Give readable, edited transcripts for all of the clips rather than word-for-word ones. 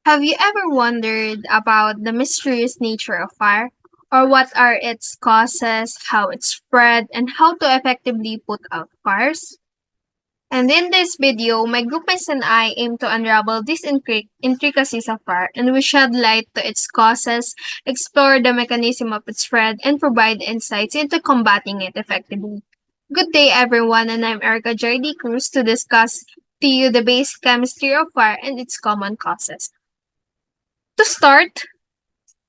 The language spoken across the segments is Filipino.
Have you ever wondered about the mysterious nature of fire? Or what are its causes, how it spread, and how to effectively put out fires? And in this video, my groupmates and I aim to unravel these intricacies of fire, and we shed light to its causes, explore the mechanism of its spread, and provide insights into combating it effectively. Good day, everyone, and I'm Erica Joy D. Cruz to discuss to you the basic chemistry of fire and its common causes. To start,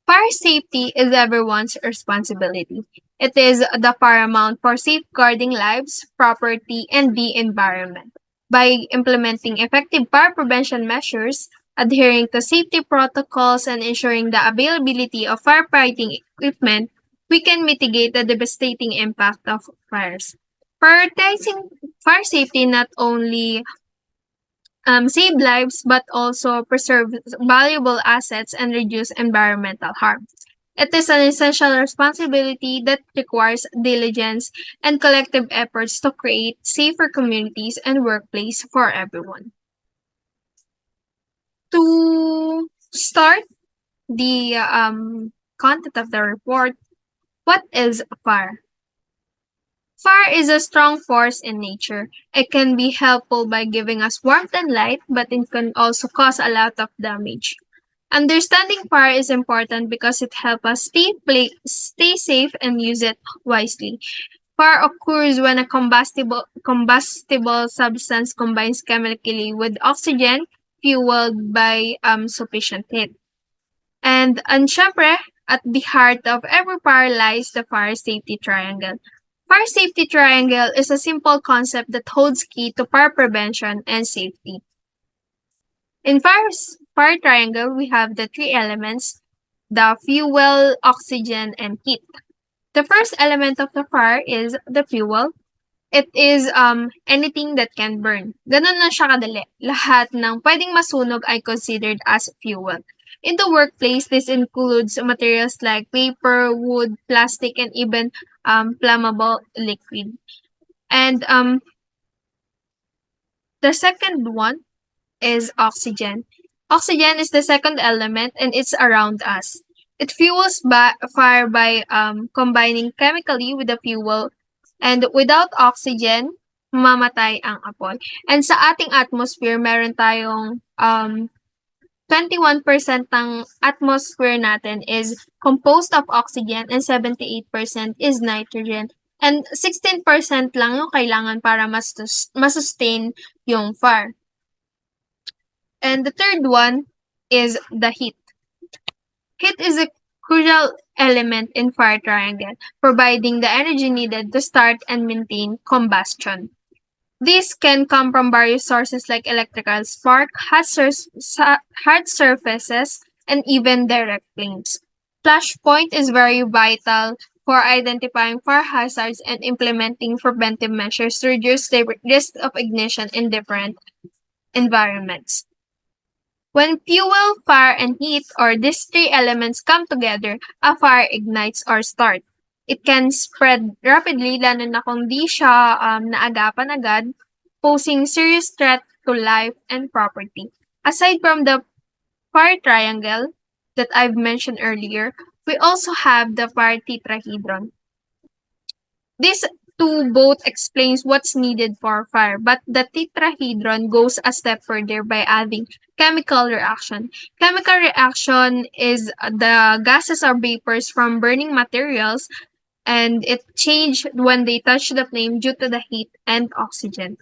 fire safety is everyone's responsibility. It is the paramount for safeguarding lives, property, and the environment. By implementing effective fire prevention measures, adhering to safety protocols, and ensuring the availability of firefighting equipment, we can mitigate the devastating impact of fires. Prioritizing fire safety not only save lives but also preserve valuable assets and reduce environmental harm. It is an essential responsibility that requires diligence and collective efforts to create safer communities and workplace for everyone. To start the content of the report, what is fire? Fire is a strong force in nature. It can be helpful by giving us warmth and light, but it can also cause a lot of damage. Understanding fire is important because it helps us stay safe and use it wisely. Fire occurs when a combustible substance combines chemically with oxygen fueled by sufficient heat. And syempre, at the heart of every fire lies the fire safety triangle. Fire safety triangle is a simple concept that holds key to fire prevention and safety. In fire triangle, we have the three elements, the fuel, oxygen, and heat. The first element of the fire is the fuel. It is anything that can burn. Ganun na siya kadali. Lahat ng pwedeng masunog ay considered as fuel. In the workplace, this includes materials like paper, wood, plastic, and even flammable liquid. And the second one is oxygen. Oxygen is the second element and it's around us. It fuels fire by combining chemically with the fuel, and without oxygen, mamatay ang apoy. And sa ating atmosphere, meron tayong 21% ng atmosphere natin is composed of oxygen and 78% is nitrogen. And 16% lang yung kailangan para masustain yung fire. And the third one is the heat. Heat is a crucial element in fire triangle, providing the energy needed to start and maintain combustion. This can come from various sources like electrical spark, hard surfaces, and even direct flames. Flashpoint is very vital for identifying fire hazards and implementing preventive measures to reduce the risk of ignition in different environments. When fuel, fire, and heat or these three elements come together, a fire ignites or starts. It can spread rapidly lalo na kung di siya naagapan agad, posing serious threat to life and property. Aside from the fire triangle that I've mentioned earlier, we also have the fire tetrahedron. This two both explains what's needed for fire, but the tetrahedron goes a step further by adding chemical reaction. Chemical reaction is the gases or vapors from burning materials, and it change when they touch the flame due to the heat and oxygen.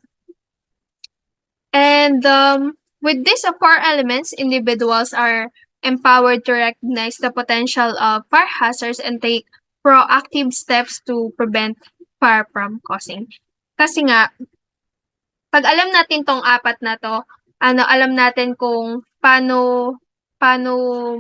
And with these four elements, individuals are empowered to recognize the potential of fire hazards and take proactive steps to prevent fire from causing. Kasi nga, pag alam natin tong apat na to, alam natin kung paano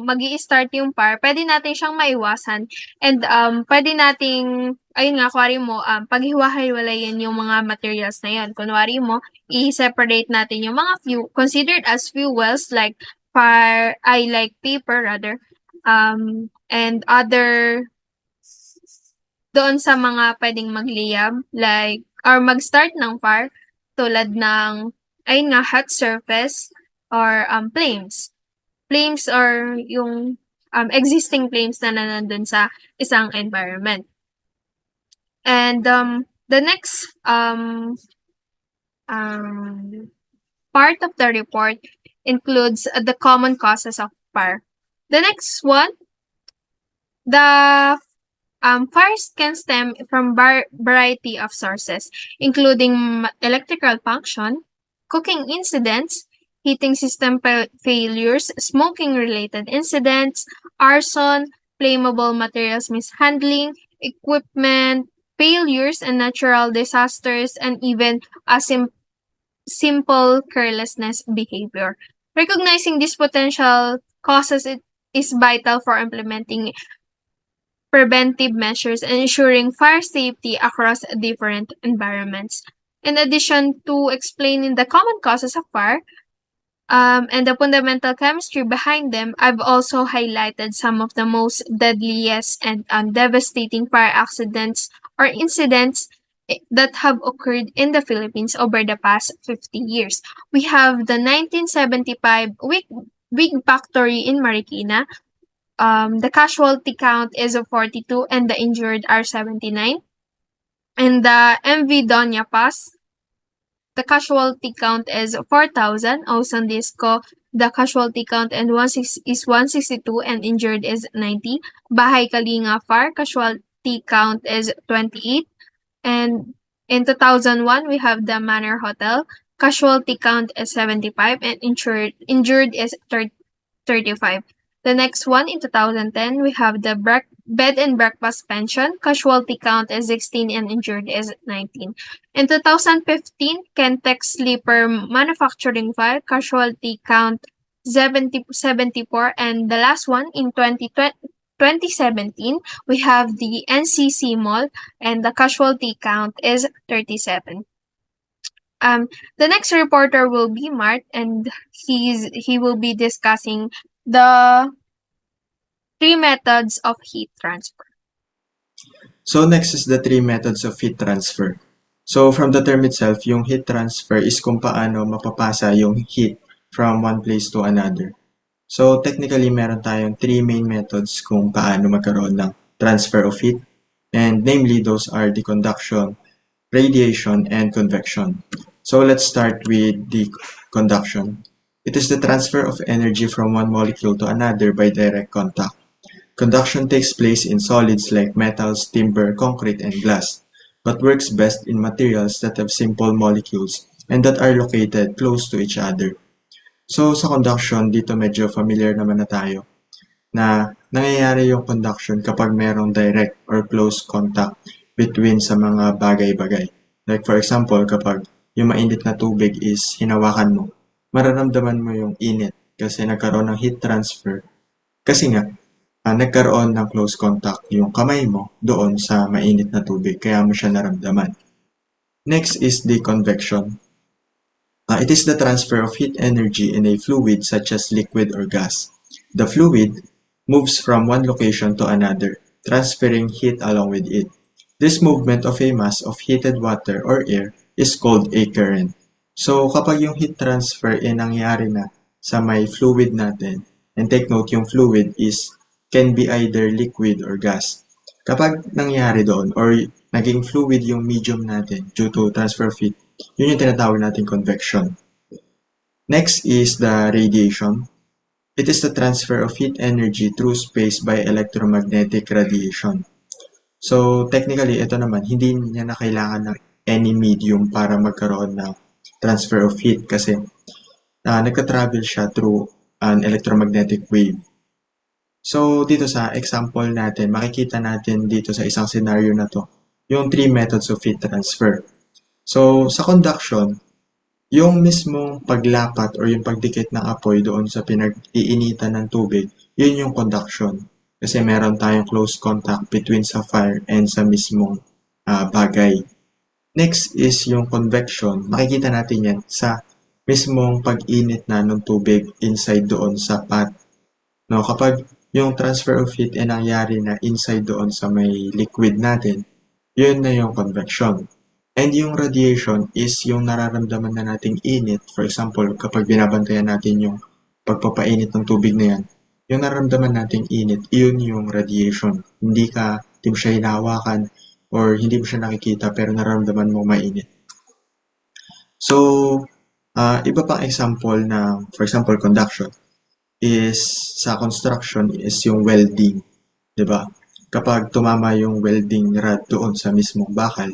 magi-start yung fire, pwede natin siyang maiwasan and pwede nating, ayun nga, kunwari mo, paghiwa-hiwalayin yung mga materials na yun. Kunwari mo, i-separate natin yung mga considered as fuels like like paper rather, and other doon sa mga pwedeng magliyab like or mag-start ng fire tulad ng ayun nga hot surface or flames. flames or yung existing flames na nandun sa isang environment. And the next part of the report includes the common causes of fire. The next one, the fires can stem from variety of sources, including electrical function, cooking incidents, heating system failures, smoking-related incidents, arson, flammable materials mishandling, equipment failures, and natural disasters, and even a simple carelessness behavior. Recognizing these potential causes is vital for implementing preventive measures and ensuring fire safety across different environments. In addition to explaining the common causes of fire and the fundamental chemistry behind them, I've also highlighted some of the most deadliest and devastating fire accidents or incidents that have occurred in the Philippines over the past 50 years. We have the 1975 wig factory in Marikina. The casualty count is 42 and the injured are 79. In the MV Doña Paz, the casualty count is 4,000. Osan Disco, the casualty count is 162 and injured is 90. Bahay Kalinga Far, casualty count is 28. And in 2001, we have the Manor Hotel. Casualty count is 75 and injured is 35. The next one in 2010, we have the bed and breakfast pension. Casualty count is 16 and injured is 19. In 2015, Kentex Sleeper Manufacturing Fire. Casualty count 74. And the last one in 2017, we have the NCC Mall and the casualty count is 37. The next reporter will be Mart and he will be discussing the three methods of heat transfer. So next is the three methods of heat transfer. So from the term itself, yung heat transfer is kung paano mapapasa yung heat from one place to another. So technically, meron tayong three main methods kung paano magkaroon ng transfer of heat. And namely, those are the conduction, radiation, and convection. So let's start with the conduction. It is the transfer of energy from one molecule to another by direct contact. Conduction takes place in solids like metals, timber, concrete, and glass, but works best in materials that have simple molecules and that are located close to each other. So sa conduction, dito medyo familiar naman na tayo na nangyayari yung conduction kapag merong direct or close contact between sa mga bagay-bagay. Like for example, kapag yung mainit na tubig is hinawakan mo, mararamdaman mo yung init kasi nagkaroon ng heat transfer. Kasi nga, nagkaroon ng close contact yung kamay mo doon sa mainit na tubig, kaya mo siya naramdaman. Next is the convection. It is the transfer of heat energy in a fluid such as liquid or gas. The fluid moves from one location to another, transferring heat along with it. This movement of a mass of heated water or air is called a current. So kapag yung heat transfer ay nangyari na sa may fluid natin, and take note yung fluid can be either liquid or gas. Kapag nangyari doon or naging fluid yung medium natin due to transfer of heat, yun yung tinatawag natin convection. Next is the radiation. It is the transfer of heat energy through space by electromagnetic radiation. So technically, ito naman, hindi niya na kailangan ng any medium para magkaroon ng transfer of heat kasi nagka-travel siya through an electromagnetic wave. So, dito sa example natin, makikita natin dito sa isang scenario na to, yung three methods of heat transfer. So, sa conduction, yung mismong paglapat or yung pagdikit ng apoy doon sa pinag-iinitan ng tubig, yun yung conduction. Kasi meron tayong close contact between sa fire and sa mismong bagay. Next is yung convection. Makikita natin yan sa mismong pag-init na ng tubig inside doon sa pot. No, kapag yung transfer of heat ay nangyari na inside doon sa may liquid natin, yun na yung convection. And yung radiation is yung nararamdaman na nating init. For example, kapag binabantayan natin yung pagpapainit ng tubig na yan, yung nararamdaman nating init, iyon yung radiation. Hindi mo siya hinahawakan or hindi mo siya nakikita pero nararamdaman mo mainit. So, iba pang example ng, for example, conduction is sa construction is yung welding, 'di ba? Kapag tumama yung welding rod doon sa mismong bakal,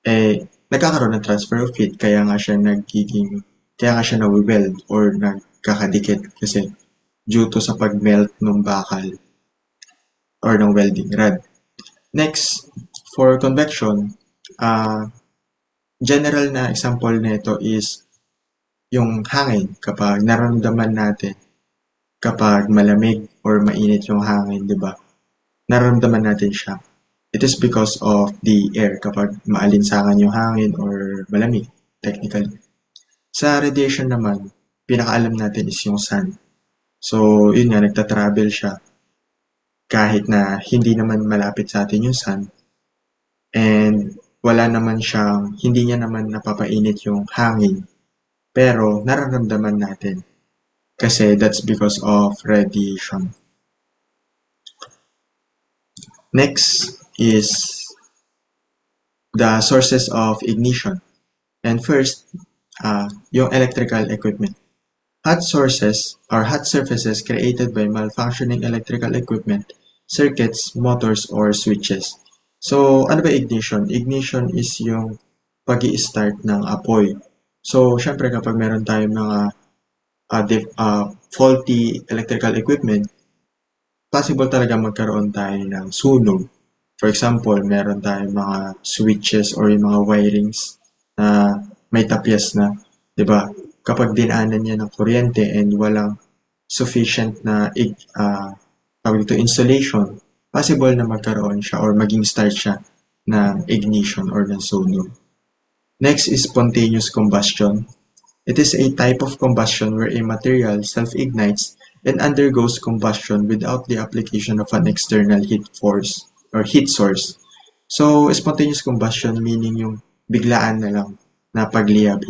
eh nagkakaroon ng transfer of heat kaya nga siya nawi-weld or nagkakadikit kasi due to sa pag-melt ng bakal or ng welding rod. Next, for convection, general na example nito is yung hangin. Kapag nararamdaman natin kapag malamig or mainit yung hangin, di ba? Nararamdaman natin siya. It is because of the air kapag maalinsangan yung hangin or malamig, technically. Sa radiation naman, pinakaalam natin is yung sun. So, yun nga, nagta-travel siya kahit na hindi naman malapit sa atin yung sun and hindi niya naman napapainit yung hangin. Pero, nararamdaman natin kasi that's because of radiation. Next is the sources of ignition. And first, yung electrical equipment. Hot sources or hot surfaces created by malfunctioning electrical equipment, circuits, motors, or switches. So, ano ba ignition? Ignition is yung pag-i-start ng apoy. So, syempre kapag meron tayong mga faulty electrical equipment, possible talaga magkaroon tayo ng sunog. For example, meron tayong mga switches or yung mga wirings na may tapyas na, 'di ba? Kapag dinaanan niya ng kuryente and walang sufficient na insulation, possible na magkaroon siya or maging start siya ng ignition or ng sunog. Next is spontaneous combustion. It is a type of combustion where a material self-ignites and undergoes combustion without the application of an external heat source. So, spontaneous combustion meaning yung biglaan na lang na pagliyab.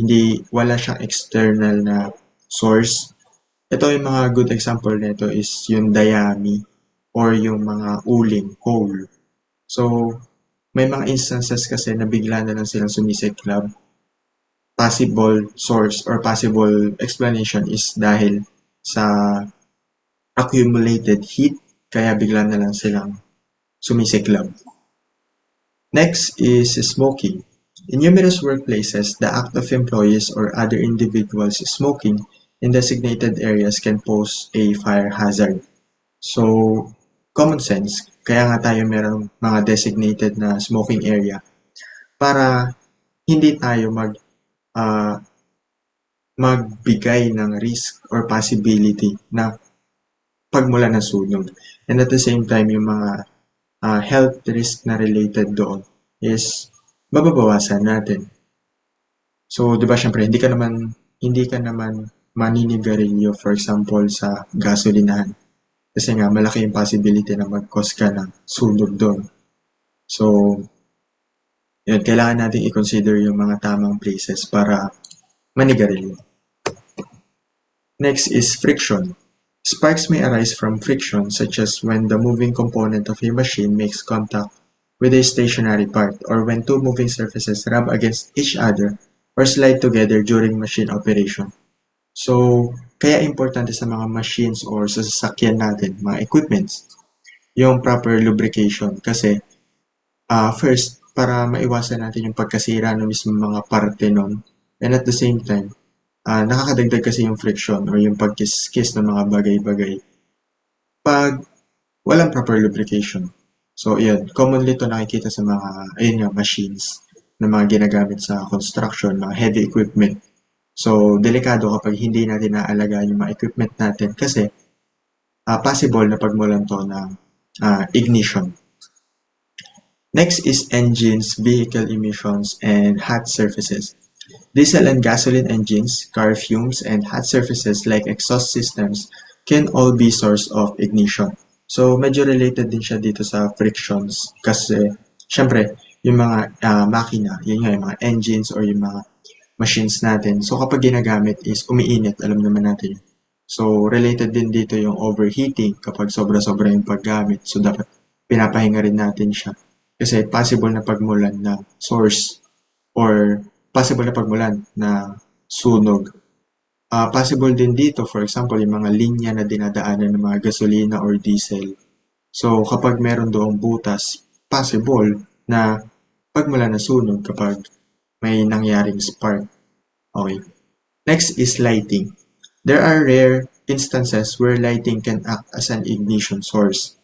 Wala siyang external na source. Ito yung mga good example nito is yung dayami or yung mga uling, coal. So, may mga instances kasi na bigla na lang silang sumisiklab. Possible source or possible explanation is dahil sa accumulated heat kaya bigla na lang silang sumisiklab. Next is smoking. In numerous workplaces, the act of employees or other individuals smoking in designated areas can pose a fire hazard. So, common sense, kaya nga tayo merong mga designated na smoking area para hindi tayo magbigay ng risk or possibility na pagmula ng sunog. And at the same time, yung mga health risk na related doon is mababawasan natin. So, 'di ba syempre hindi ka naman maninigarilyo for example sa gasolinahan. Kasi nga malaki yung possibility na mag-cause ka ng sunog doon. So, yun, kailangan nating i-consider yung mga tamang places para manigarilyo. Next is friction. Sparks may arise from friction such as when the moving component of a machine makes contact with a stationary part or when two moving surfaces rub against each other or slide together during machine operation. So, kaya importante sa mga machines or sa sasakyan natin, mga equipments, yung proper lubrication kasi first, para maiwasan natin yung pagkasira ng mismo mga parte nun and at the same time, nakakadagdag kasi yung friction or yung pagkiskis ng mga bagay-bagay pag walang proper lubrication. So, yun. Commonly ito nakikita sa mga, machines na mga ginagamit sa construction, mga heavy equipment. So, delikado kapag hindi natin naalagaan yung mga equipment natin kasi possible na pagmulan to ng ignition. Next is engines, vehicle emissions, and hot surfaces. Diesel and gasoline engines, car fumes, and hot surfaces like exhaust systems can all be source of ignition. So, medyo related din siya dito sa frictions kasi, syempre, yung mga makina, yun nga, yung mga engines or yung mga machines natin. So, kapag ginagamit is umiinit, alam naman natin yun. So, related din dito yung overheating kapag sobra-sobra yung paggamit. So, dapat pinapahinga rin natin siya. Kasi possible na pagmulan ng source or possible na pagmulan na sunog. Possible din dito, for example, yung mga linya na dinadaanan ng mga gasolina or diesel. So, kapag meron doong butas, possible na pagmulan na sunog kapag may nangyaring spark. Okay. Next is lighting. There are rare instances where lighting can act as an ignition source.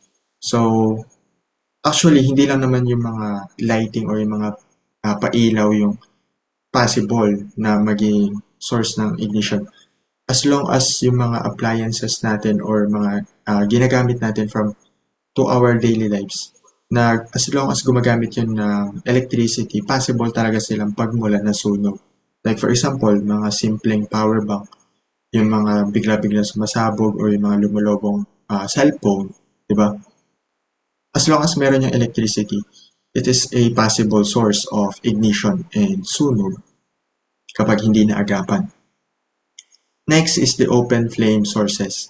So, actually, hindi lang naman yung mga lighting or yung mga pailaw yung possible na maging source ng ignition. As long as yung mga appliances natin or mga ginagamit natin from to our daily lives, na as long as gumagamit yun ng electricity, possible talaga silang pagmulan na sunog. Like for example, mga simpleng power bank, yung mga bigla-bigla sumasabog or yung mga lumulobong cellphone, di ba? As long as meron yung electricity, it is a possible source of ignition and sunog kapag hindi naagapan. Next is the open flame sources.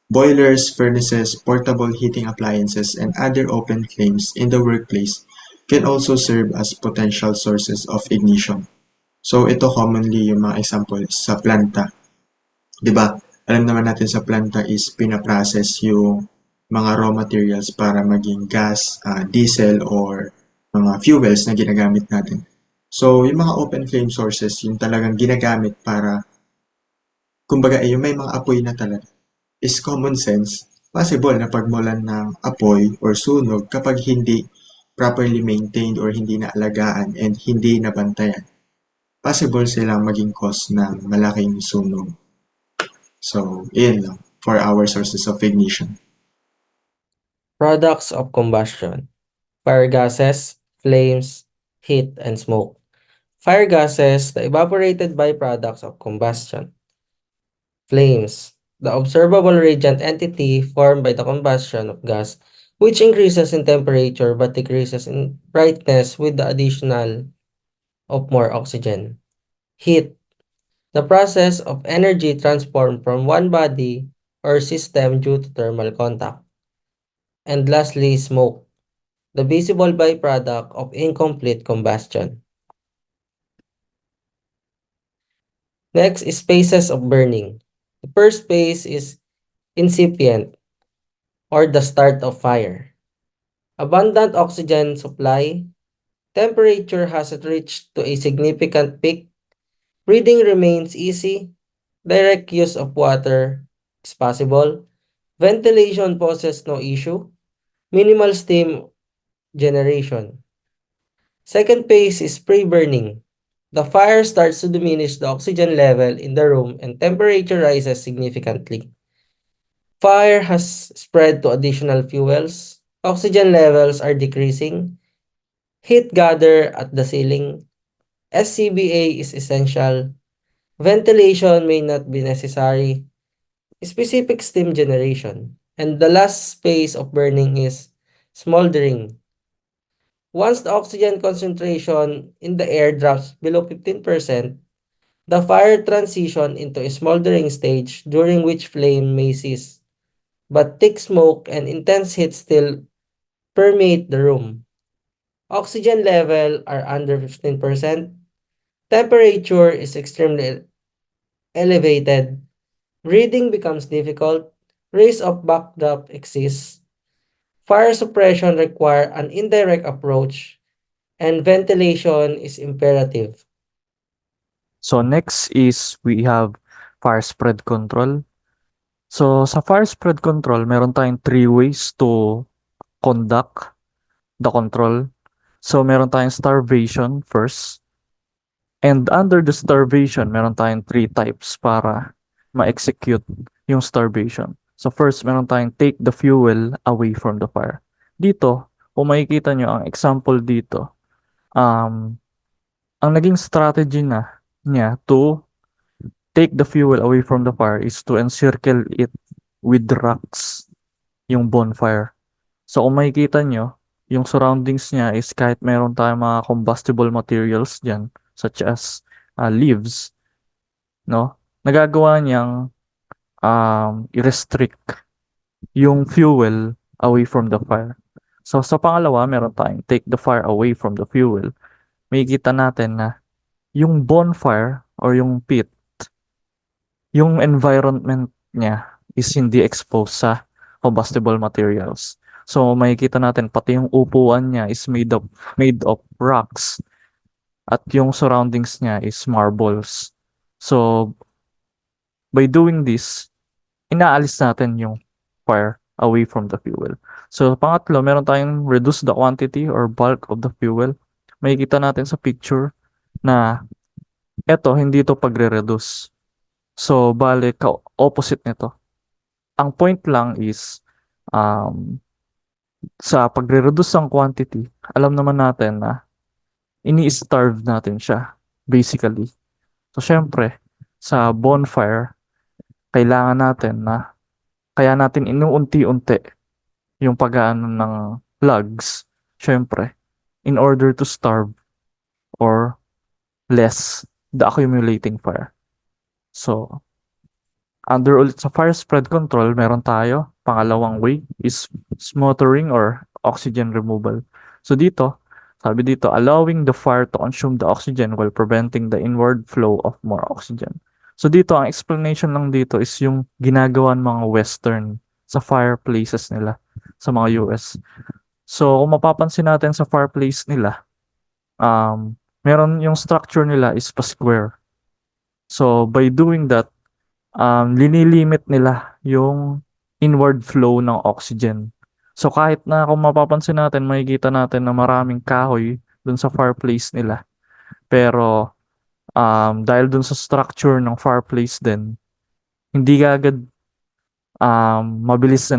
Boilers, furnaces, portable heating appliances, and other open flames in the workplace can also serve as potential sources of ignition. So ito commonly yung mga example sa planta. 'Di ba? Alam naman natin sa planta is pina-process yung mga raw materials para maging gas, diesel, or mga fuels na ginagamit natin. So, yung mga open flame sources, yung talagang ginagamit para, kumbaga, yung may mga apoy na talaga, is common sense. Possible na pagmulan ng apoy or sunog kapag hindi properly maintained or hindi naalagaan and hindi nabantayan. Possible silang maging cause ng malaking sunog. So, yun lang for our sources of ignition. Products of combustion: fire gases, flames, heat, and smoke. Fire gases, the evaporated byproducts of combustion. Flames, the observable radiant entity formed by the combustion of gas, which increases in temperature but decreases in brightness with the additional of more oxygen. Heat, the process of energy transformed from one body or system due to thermal contact. And lastly, smoke, the visible byproduct of incomplete combustion. Next is phases of burning. The first phase is incipient or the start of fire. Abundant oxygen supply, temperature has reached to a significant peak, breathing remains easy, direct use of water is possible, ventilation poses no issue, minimal steam generation. Second phase is pre-burning. The fire starts to diminish the oxygen level in the room and temperature rises significantly. Fire has spread to additional fuels. Oxygen levels are decreasing. Heat gather at the ceiling. SCBA is essential. Ventilation may not be necessary. Specific steam generation. And the last phase of burning is smoldering. Once the oxygen concentration in the air drops below 15%, the fire transition into a smoldering stage during which flame may cease, but thick smoke and intense heat still permeate the room. Oxygen level are under 15%. Temperature is extremely elevated. Breathing becomes difficult. Risk of backdraft exists. Fire suppression require an indirect approach and ventilation is imperative. So next is we have fire spread control. So sa fire spread control, meron tayong three ways to conduct the control. So meron tayong starvation first. And under the starvation, meron tayong three types para ma-execute yung starvation. So first, meron tayong take the fuel away from the fire. Dito, kung makikita nyo ang example dito, ang naging strategy niya to take the fuel away from the fire is to encircle it with rocks, yung bonfire. So kung makikita nyo, yung surroundings niya is kahit meron tayong mga combustible materials dyan, such as leaves, no? Nagagawa niyang i-restrict yung fuel away from the fire. So, sa pangalawa, meron tayong take the fire away from the fuel. Makikita natin na yung bonfire or yung pit, yung environment niya is hindi exposed sa combustible materials. So, makikita natin pati yung upuan niya is made of rocks at yung surroundings niya is marbles. So, by doing this, inaalis natin yung fire away from the fuel. So, pangatlo, meron tayong reduce the quantity or bulk of the fuel. Makikita natin sa picture na eto, hindi ito pagre-reduce. So, bale, opposite nito. Ang point lang is, um, sa pagre-reduce ng quantity, alam naman natin na ini-starve natin siya, basically. So, syempre, sa bonfire, kailangan natin na, kaya natin inuunti-unti yung pag-aano ng logs, syempre, in order to starve or less the accumulating fire. So, under ulit sa fire spread control, meron tayo, pangalawang way is smothering or oxygen removal. So dito, sabi dito, allowing the fire to consume the oxygen while preventing the inward flow of more oxygen. So dito, ang explanation lang dito is yung ginagawa ng mga western sa fireplaces nila sa mga US. So, kung mapapansin natin sa fireplace nila, meron yung structure nila is pa-square. So, by doing that, linilimit nila yung inward flow ng oxygen. So, kahit na kung mapapansin natin, makikita natin na maraming kahoy dun sa fireplace nila. Pero, dahil dun sa structure ng fireplace din, hindi kaagad mabilis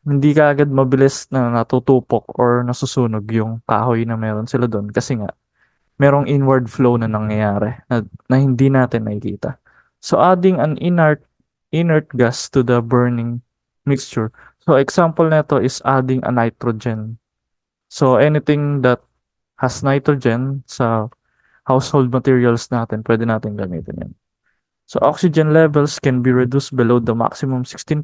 hindi kaagad mabilis na natutupok or nasusunog yung kahoy na meron sila dun kasi nga merong inward flow na nangyayari na hindi natin nakikita. So adding an inert gas to the burning mixture. So example nito is adding a nitrogen. So anything that has nitrogen sa household materials natin, pwede natin gamitin yan. So oxygen levels can be reduced below the maximum 16%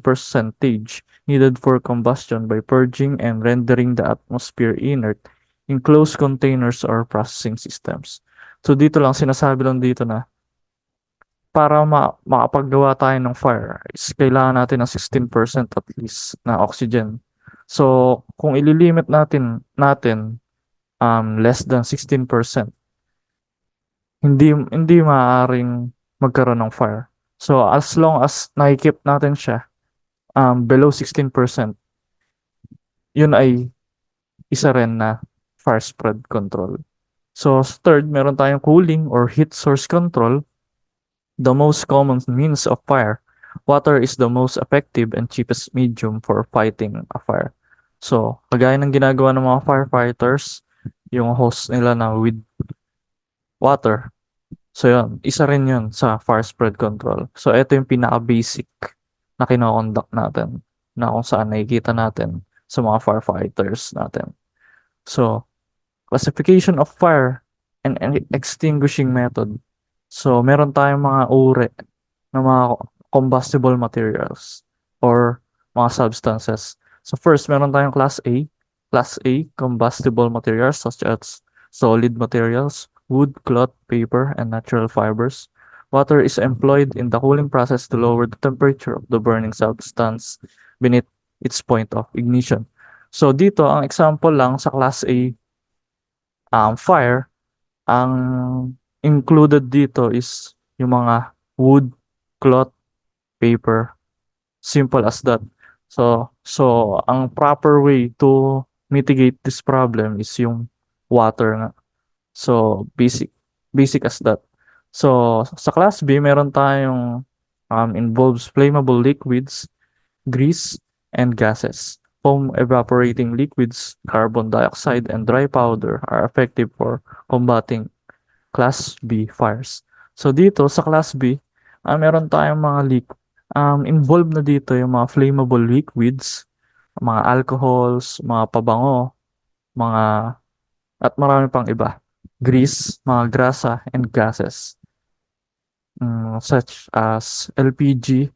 needed for combustion by purging and rendering the atmosphere inert in closed containers or processing systems. So dito lang, sinasabi lang dito na para makapaggawa tayo ng fire is kailangan natin ng 16% at least na oxygen. So kung ililimit natin less than 16%, hindi maaaring magkaroon ng fire. So as long as nakikip natin siya below 16%, yun ay isa rin na fire spread control. So third, meron tayong cooling or heat source control. The most common means of fire. Water is the most effective and cheapest medium for fighting a fire. So, kagaya ng ginagawa ng mga firefighters, yung hose nila na with water. So, yun. Isa rin yun sa fire spread control. So, ito yung pinaka-basic na kinokonduct natin na kung saan nakikita natin sa mga firefighters natin. So, classification of fire and extinguishing method. So, meron tayong mga uri ng mga combustible materials or mga substances. So, first, meron tayong Class A. Class A, combustible materials such as solid materials, wood, cloth, paper, and natural fibers. Water is employed in the cooling process to lower the temperature of the burning substance beneath its point of ignition. So, dito, ang example lang sa Class A fire, ang included dito is yung mga wood, cloth, paper. Simple as that. So ang proper way to mitigate this problem is yung water nga. So basic as that. So sa class B meron tayong involves flammable liquids, grease, and gases. Foam evaporating liquids, carbon dioxide, and dry powder are effective for combating Class B fires. So dito sa Class B, meron tayong mga involved na dito yung mga flammable liquids, mga alcohols, mga pabango, mga at marami pang iba. Grease, mga grasa, and gases. such as LPG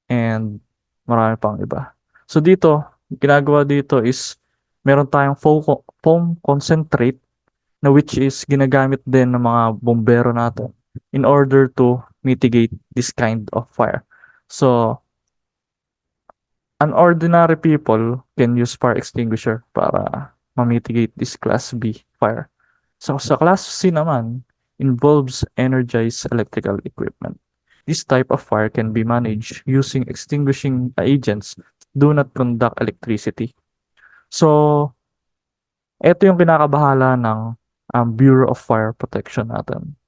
and marami pang iba. So dito, ginagawa dito is meron tayong foam concentrate na which is ginagamit din ng mga bombero natin in order to mitigate this kind of fire. So, an ordinary people can use fire extinguisher para ma-mitigate this class B fire. So, sa class C naman, involves energized electrical equipment. This type of fire can be managed using extinguishing agents do not conduct electricity. So, ito yung kinakabahala ng Bureau of Fire Protection natin.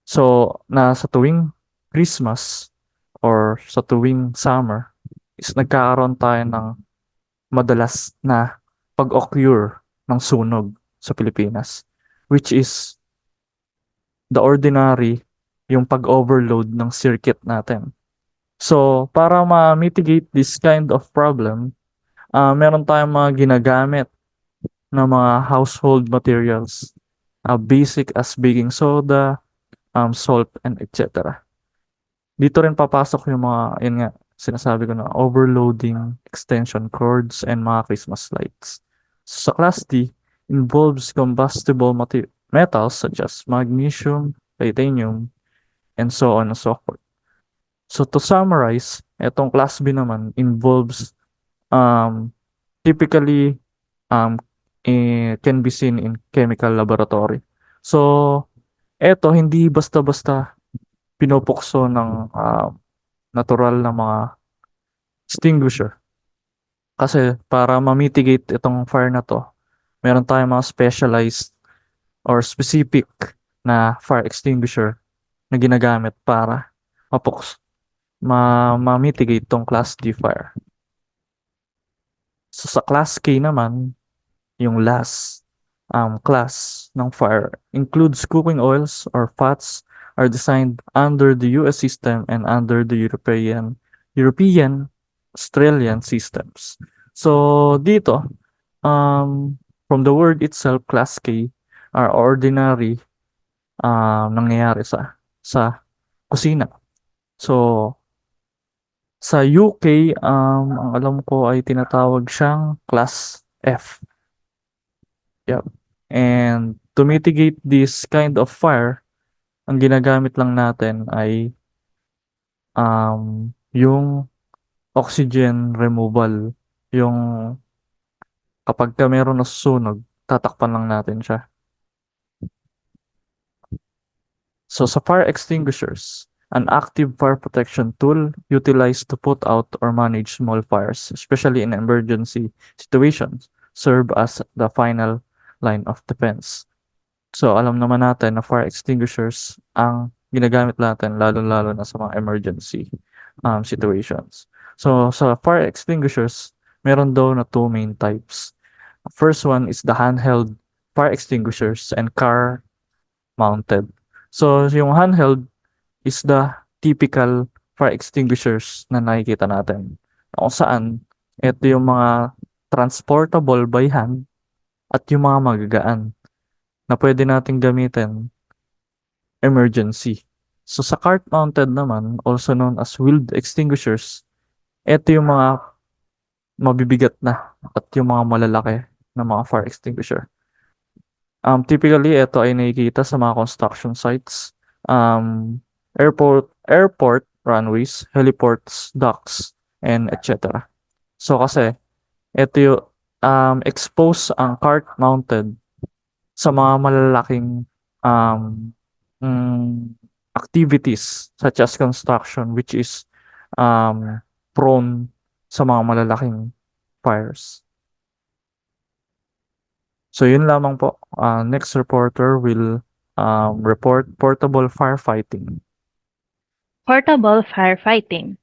So, na sa tuwing Christmas or sa tuwing summer is nagkakaroon tayo ng madalas na pag-occur ng sunog sa Pilipinas, which is the ordinary yung pag-overload ng circuit natin. So, para ma-mitigate this kind of problem, meron tayong mga ginagamit na mga household materials, basic as baking soda, salt, and etc. Dito rin papasok yung mga, yun nga, sinasabi ko na overloading, extension cords, and mga Christmas lights. So, sa class D, involves combustible metals such as magnesium, titanium, and so on and so forth. So, to summarize, itong class B naman involves um, typically can be seen in chemical laboratory. So, eto hindi basta-basta pinupukso ng natural na mga extinguisher. Kasi para ma-mitigate itong fire na 'to, meron tayong mga specialized or specific na fire extinguisher na ginagamit para ma-mitigate 'tong class D fire. So, sa class K naman, yung last class ng fire includes cooking oils or fats are designed under the US system and under the European Australian systems. So dito, from the word itself, class K are ordinary nangyayari sa kusina. So sa UK, ang alam ko ay tinatawag siyang class F. Yep. And to mitigate this kind of fire, ang ginagamit lang natin ay yung oxygen removal. Yung kapagka meron nasusunog, tatakpan lang natin siya. So sa fire extinguishers, an active fire protection tool utilized to put out or manage small fires, especially in emergency situations, serve as the final line of defense. So, alam naman natin na fire extinguishers ang ginagamit natin lalong-lalo na sa mga emergency situations. So, sa fire extinguishers, meron daw na two main types. First one is the handheld fire extinguishers and car-mounted. So, yung handheld is the typical fire extinguishers na nakikita natin. Kung saan, ito yung mga transportable by hand at yung mga magagaan na pwede nating gamitin emergency. So sa cart mounted naman, also known as wheeled extinguishers, ito yung mga mabibigat na at yung mga malalaki na mga fire extinguisher. Typically, ito ay nakikita sa mga construction sites, airport runways, heliports, docks, and etc. So kasi, ito yung expose ang cart mounted sa mga malalaking um, activities such as construction which is prone sa mga malalaking fires. So yun lamang po. Next reporter will report portable firefighting. Portable firefighting.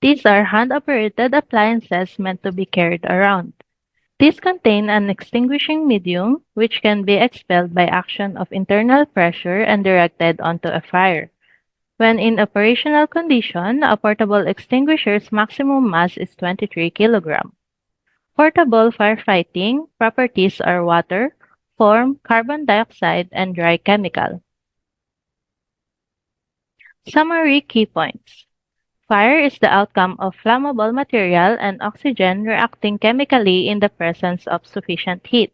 These are hand-operated appliances meant to be carried around. These contain an extinguishing medium which can be expelled by action of internal pressure and directed onto a fire. When in operational condition, a portable extinguisher's maximum mass is 23 kg. Portable firefighting properties are water, foam, carbon dioxide, and dry chemical. Summary key points. Fire is the outcome of flammable material and oxygen reacting chemically in the presence of sufficient heat.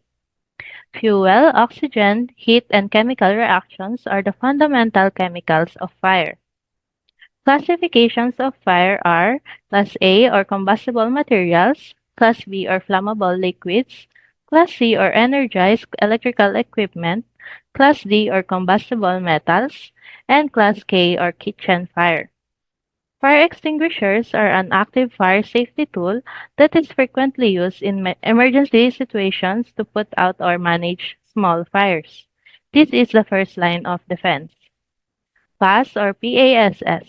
Fuel, oxygen, heat, and chemical reactions are the fundamental chemicals of fire. Classifications of fire are Class A or combustible materials, Class B or flammable liquids, Class C or energized electrical equipment, Class D or combustible metals, and Class K or kitchen fire. Fire extinguishers are an active fire safety tool that is frequently used in emergency situations to put out or manage small fires. This is the first line of defense. PASS or PASS.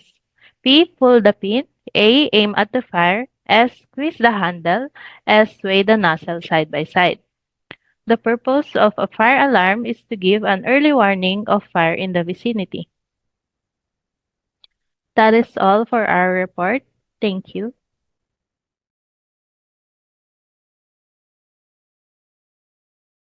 P. Pull the pin. A. Aim at the fire. S. Squeeze the handle. S. Sway the nozzle side by side. The purpose of a fire alarm is to give an early warning of fire in the vicinity. That is all for our report. Thank you.